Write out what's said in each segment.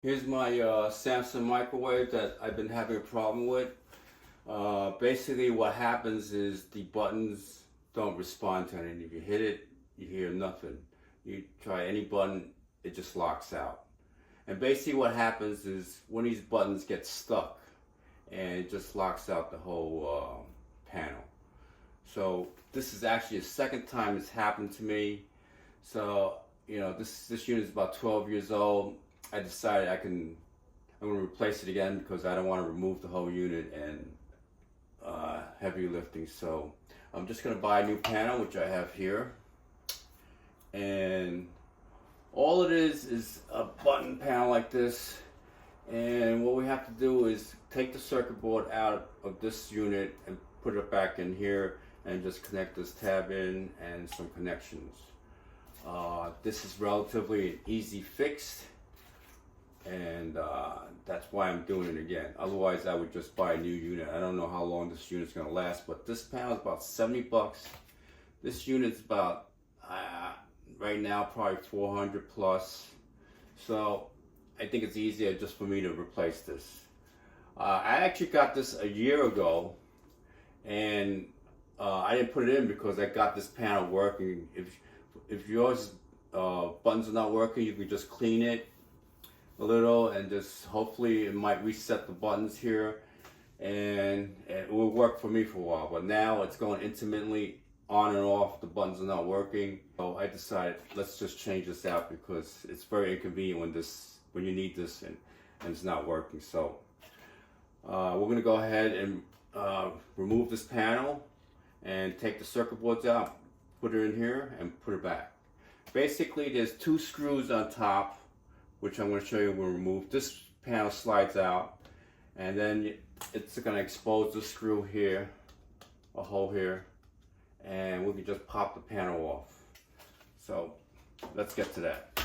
Here's my Samsung microwave that I've been having a problem with. Basically what happens is the buttons don't respond to anything. If you hit it, you hear nothing. You try any button, it just locks out. And basically what happens is one of these buttons gets stuck and it just locks out the whole panel. So this is actually the second time it's happened to me. So, this unit is about 12 years old. I decided I'm going to replace it again because I don't want to remove the whole unit and heavy lifting. So I'm just going to buy a new panel, which I have here. And all it is a button panel like this. And what we have to do is take the circuit board out of this unit and put it back in here and just connect this tab in and some connections. This is relatively an easy fix. And that's why I'm doing it again. Otherwise I would just buy a new unit. I don't know how long this unit's gonna last, but this panel is about 70 bucks. This unit's about right now probably 400 plus. So I think it's easier just for me to replace this. I actually got this a year ago, and I didn't put it in because I got this panel working. If yours buttons are not working, you can just clean it a little and just hopefully it might reset the buttons here, and it will work for me for a while. But now it's going intermittently on and off. The buttons are not working, so I decided let's just change this out because it's very inconvenient when you need this and it's not working. So we're gonna go ahead and remove this panel and take the circuit boards out, put it in here and put it back. Basically there's two screws on top, which I'm going to show you when we remove. This panel slides out, and then it's going to expose the screw here, a hole here, and we can just pop the panel off. So let's get to that.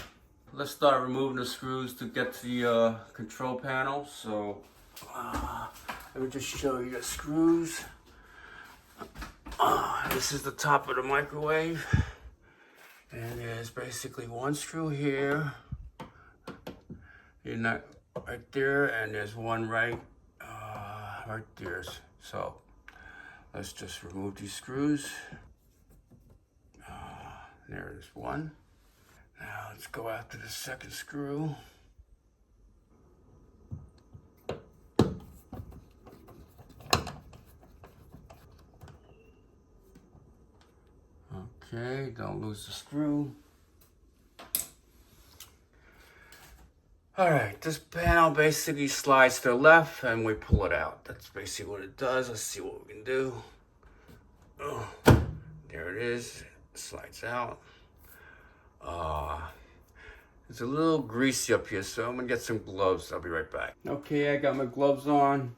Let's start removing the screws to get to the control panel. So let me just show you the screws. This is the top of the microwave, and there's basically one screw here. You're not right there, and there's one right there. So let's just remove these screws. There's one. Now let's go after the second screw. Okay, don't lose the screw. Alright, this panel basically slides to the left and we pull it out. That's basically what it does. Let's see what we can do. Oh, there it is. It slides out. It's a little greasy up here, so I'm gonna get some gloves. I'll be right back. Okay, I got my gloves on.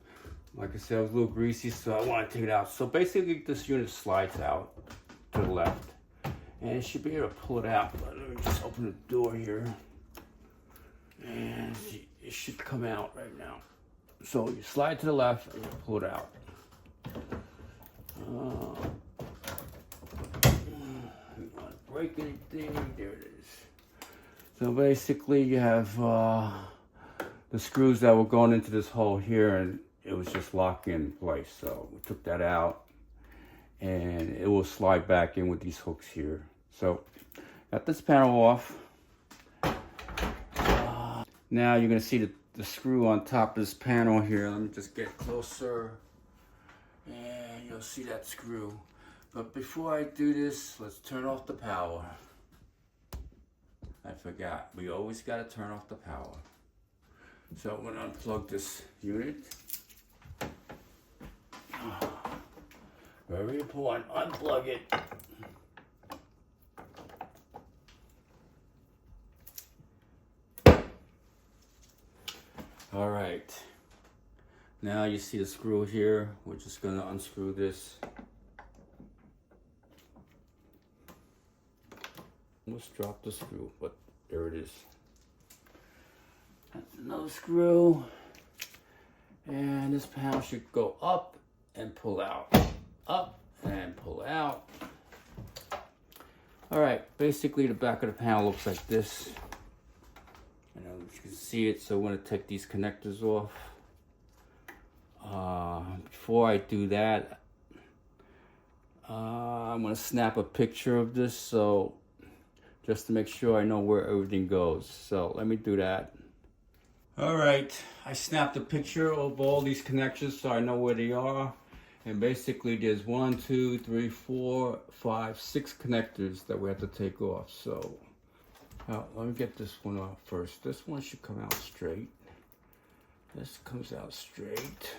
Like I said, it was a little greasy, so I want to take it out. So basically this unit slides out to the left. And it should be able to pull it out. But let me just open the door here. And it should come out right now. So you slide to the left and you pull it out. You want to break anything? There it is. So basically you have the screws that were going into this hole here, and it was just locking in place. So we took that out, and it will slide back in with these hooks here. So got this panel off. Now you're going to see the screw on top of this panel here. Let me just get closer, and you'll see that screw. But before I do this, let's turn off the power. I forgot, we always got to turn off the power. So I'm going to unplug this unit. Very important, unplug it. All right, now you see the screw here. We're just gonna unscrew this. Let's drop the screw, but there it is. That's another screw. And this panel should go up and pull out. Up and pull out. All right, basically the back of the panel looks like this. I know you can see it, so I'm going to take these connectors off. Before I do that, I'm going to snap a picture of this, so just to make sure I know where everything goes. So let me do that. Alright, I snapped a picture of all these connections so I know where they are. And basically there's 1, 2, 3, 4, 5, 6 connectors that we have to take off. So let me get this one off first. This one should come out straight. This comes out straight.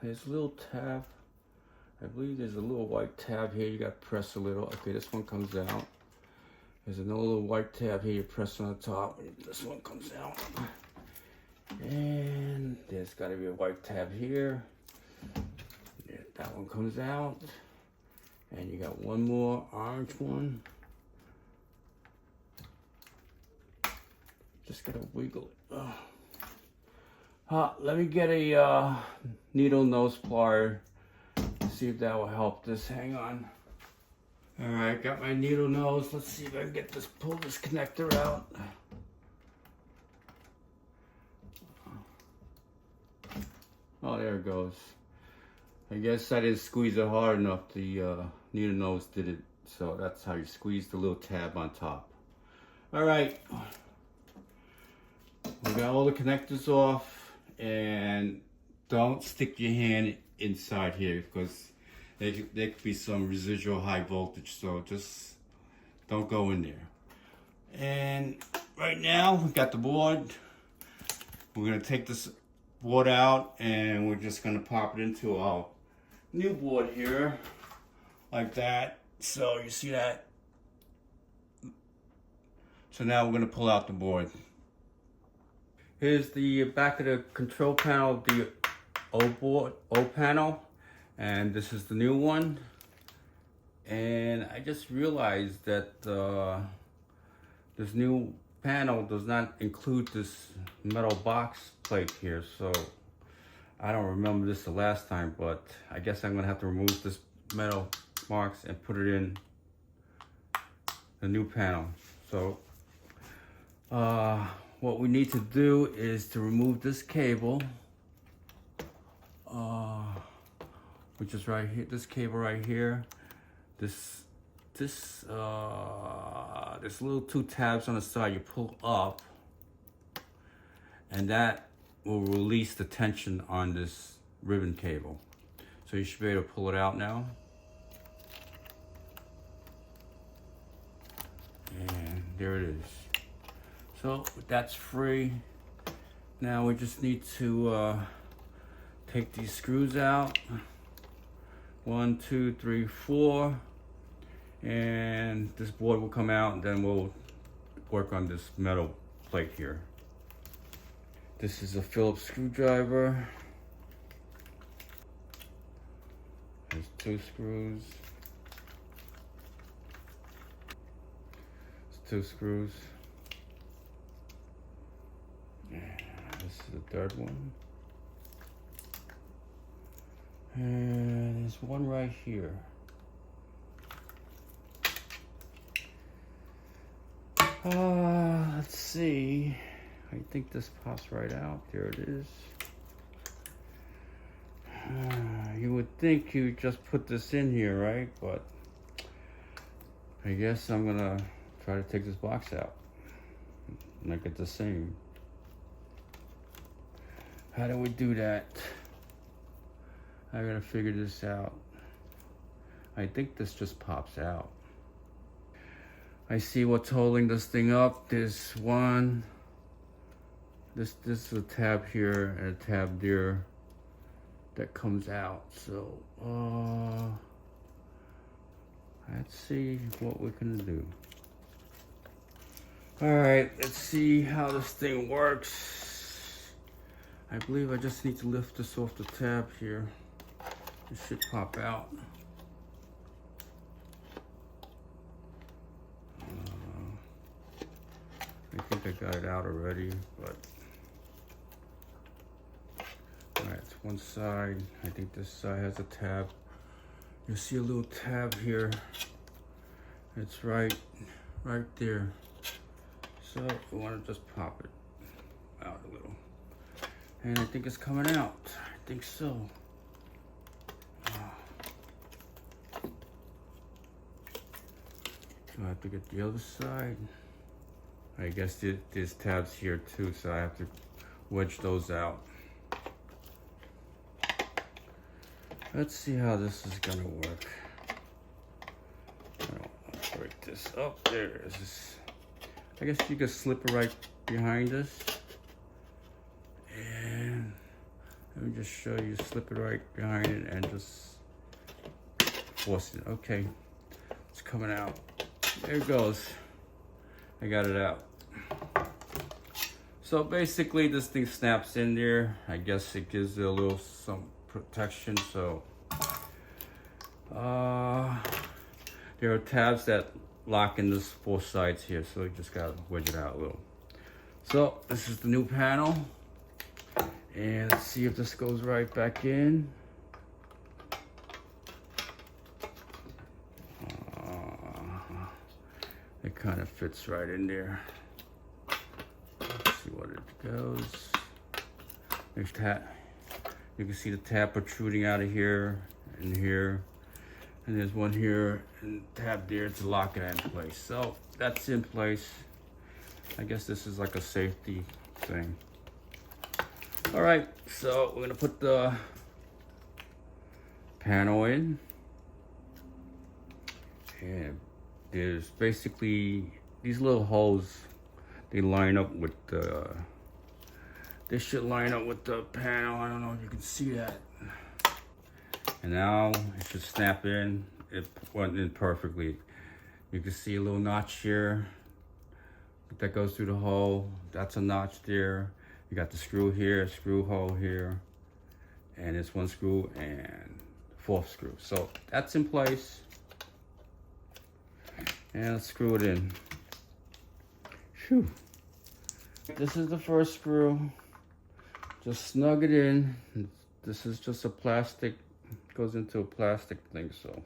There's a little tab. I believe there's a little white tab here. You got to press a little. Okay, this one comes out. There's another little white tab here. You press on the top. This one comes out. And there's got to be a white tab here. Yeah, that one comes out. And you got one more orange one. Just got to wiggle it. Let me get a needle nose plier. See if that will help this. Hang on. Alright, got my needle nose. Let's see if I can get this, pull this connector out. Oh, there it goes. I guess I didn't squeeze it hard enough. The needle nose did it. So that's how you squeeze the little tab on top. Alright. We got all the connectors off. And don't stick your hand inside here because there could be some residual high voltage, so just don't go in there. And right now we got the board. We're gonna take this board out and we're just gonna pop it into our new board here, like that. So you see that? So now we're gonna pull out the board. Here's the back of the control panel, the O panel, and this is the new one. And I just realized that this new panel does not include this metal box plate here, so I don't remember this the last time, but I guess I'm gonna have to remove this metal box and put it in the new panel. So what we need to do is to remove this cable, which is right here. This cable right here. This little 2 tabs on the side you pull up, and that will release the tension on this ribbon cable. So you should be able to pull it out now. And there it is. So that's free. Now we just need to take these screws out. 1, 2, 3, 4. And this board will come out, and then we'll work on this metal plate here. This is a Phillips screwdriver. There's 2 screws. It's 2 screws. This is the 3rd one. And there's one right here. Let's see. I think this pops right out. There it is. You would think you just put this in here, right? But I guess I'm gonna try to take this box out. Make it the same. How do we do that? I gotta figure this out. I think this just pops out. I see what's holding this thing up. There's one. This is a tab here and a tab there that comes out. So let's see what we can do. All right, let's see how this thing works. I believe I just need to lift this off the tab here. It should pop out. I think I got it out already, but all right, it's one side. I think this side has a tab. You see a little tab here. It's right there. So we want to just pop it out a little. And I think it's coming out. I think so. So I have to get the other side. I guess there's tabs here too, so I have to wedge those out. Let's see how this is gonna work. I don't want to break this up. There it is. I guess you could slip it right behind this. And let me just show you, slip it right behind it and just force it. Okay, it's coming out. There it goes. I got it out. So basically this thing snaps in there. I guess it gives it a little some protection. So there are tabs that lock in this 4 sides here, so you just gotta wedge it out a little. So this is the new panel, and let's see if this goes right back in. It kind of fits right in there. Let's see what it goes. There's tab. You can see the tab protruding out of here and here. And there's one here and tab there to lock it in place. So that's in place. I guess this is like a safety thing. All right, so we're gonna put the panel in. And there's basically these little holes. They line up with the, they should line up with the panel. I don't know if you can see that. And now it should snap in. It went in perfectly. You can see a little notch here that goes through the hole. That's a notch there. You got the screw here, screw hole here, and it's 1 screw and 4th screw. So that's in place. And let's screw it in. Phew. This is the 1st screw. Just snug it in. This is just a plastic, goes into a plastic thing, so.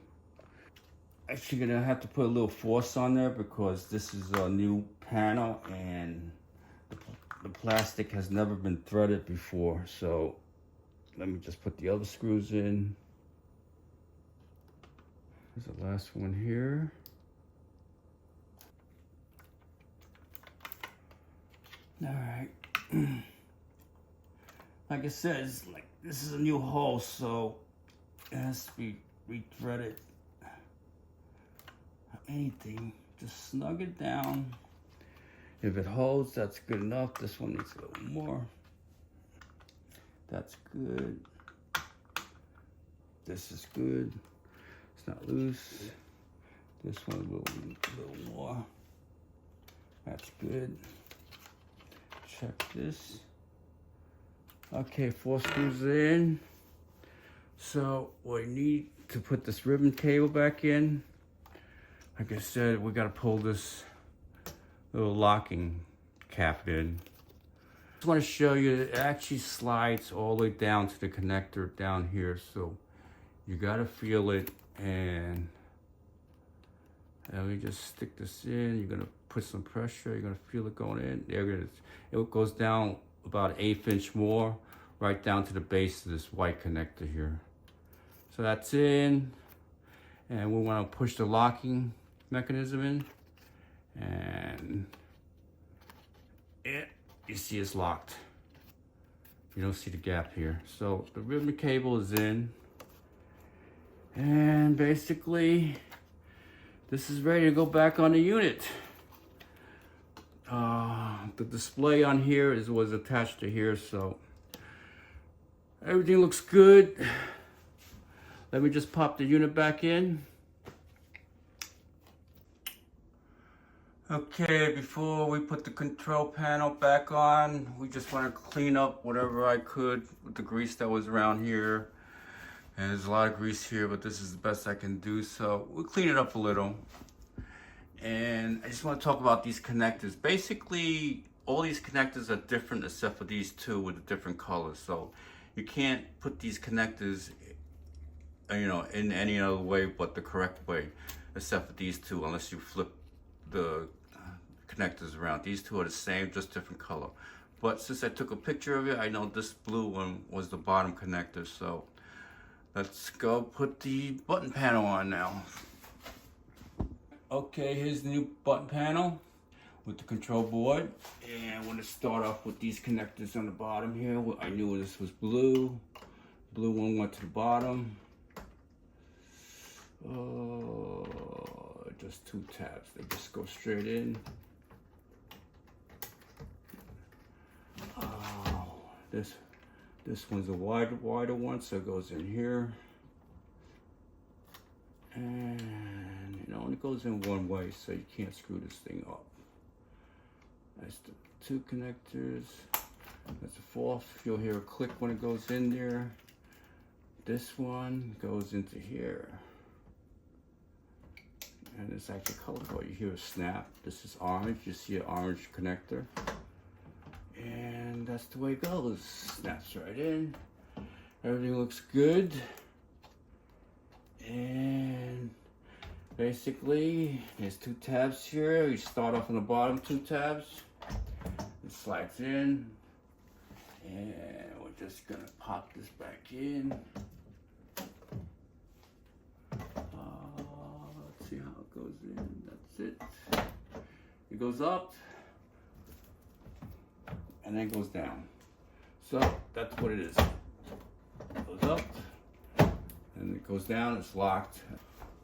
Actually gonna have to put a little force on there because this is a new panel and the plastic has never been threaded before. So let me just put the other screws in. There's the last one here. All right. Like I said, it's like this is a new hole, so it has to be re-threaded. Anything, just snug it down. If it holds, that's good enough. This one needs a little more. That's good. This is good. It's not loose. This one a little more. That's good. Check this. Okay, 4 screws in. So we need to put this ribbon cable back in. Like I said, we gotta pull this little locking cap in. Just wanna show you, it actually slides all the way down to the connector down here. So you gotta feel it, and let me just stick this in. You're gonna put some pressure, you're gonna feel it going in. There it is. It goes down about 1/8 inch more, right down to the base of this white connector here. So that's in, and we wanna push the locking mechanism in, and you see it's locked. You don't see the gap here. So the ribbon cable is in, and basically this is ready to go back on the unit. The display on here was attached to here, so everything looks good. Let me just pop the unit back in. Okay, before we put the control panel back on, we just want to clean up whatever I could with the grease that was around here. And there's a lot of grease here, but this is the best I can do, so we'll clean it up a little. And I just want to talk about these connectors. Basically, all these connectors are different except for these 2 with the different colors. So you can't put these connectors, you know, in any other way but the correct way, except for these 2, unless you flip the connectors around. These two are the same, just different color. But since I took a picture of it, I know this blue one was the bottom connector. So let's go put the button panel on now. Okay, here's the new button panel with the control board. And I'm going to start off with these connectors on the bottom here. I knew this was blue. Blue one went to the bottom. Just 2 tabs. They just go straight in. This one's a wider one, so it goes in here. And it only goes in one way, so you can't screw this thing up. That's the 2 connectors. That's the 4th. You'll hear a click when it goes in there. This one goes into here. And it's actually colorful. You hear a snap. This is orange. You see an orange connector. And that's the way it goes. Snaps right in. Everything looks good. And basically, there's 2 tabs here. You start off on the bottom 2 tabs. It slides in. And we're just gonna pop this back in. Let's see how it goes in. That's it. It goes up. And then goes down. So that's what it is. It goes up, and it goes down, it's locked.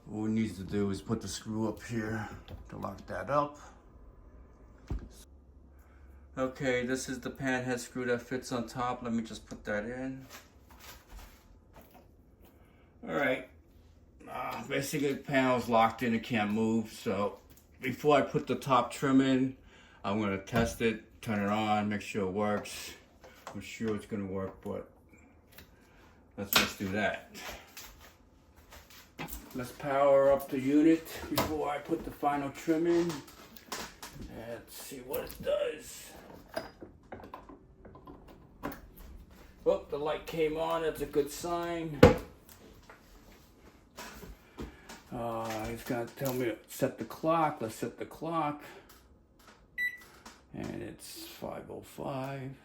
What we need to do is put the screw up here to lock that up. Okay, this is the pan head screw that fits on top. Let me just put that in. All right, basically the panel is locked in, it can't move. So before I put the top trim in, I'm gonna test it. Turn it on, make sure it works. I'm sure it's gonna work, but let's just do that. Let's power up the unit before I put the final trim in. Let's see what it does. Oh, the light came on, that's a good sign. It's gonna tell me to set the clock. Let's set the clock. And it's 5:05.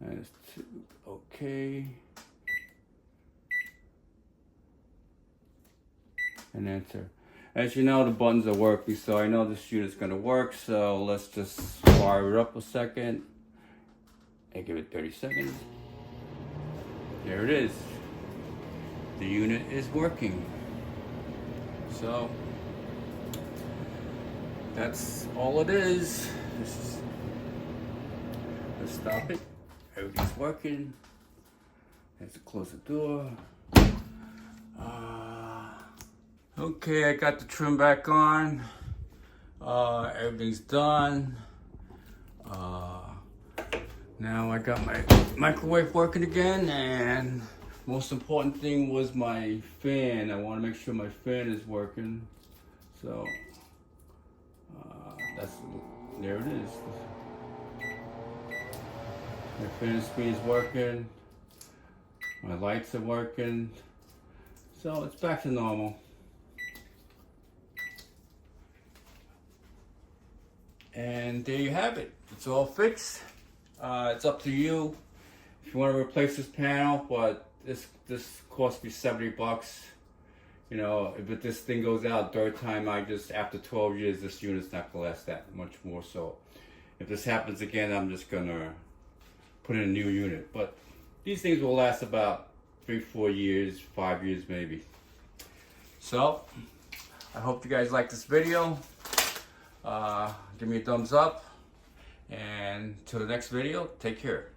And it's okay. And enter. As you know, the buttons are working, so I know this unit's gonna work. So let's just fire it up a second and give it 30 seconds. There it is. The unit is working. So that's all it is. Let's stop it. Everything's working. Let's close the door. Okay, I got the trim back on. Everything's done. Now I got my microwave working again, and most important thing was my fan. I want to make sure my fan is working. So there it is. My fan speed is working. My lights are working. So it's back to normal. And there you have it. It's all fixed. It's up to you if you want to replace this panel, but this cost me $70. You know, if this thing goes out third time, after 12 years, this unit's not gonna last that much more. So if this happens again, I'm just gonna put in a new unit. But these things will last about 3-4 years, 5 years maybe. So I hope you guys like this video. Give me a thumbs up, and till the next video, take care.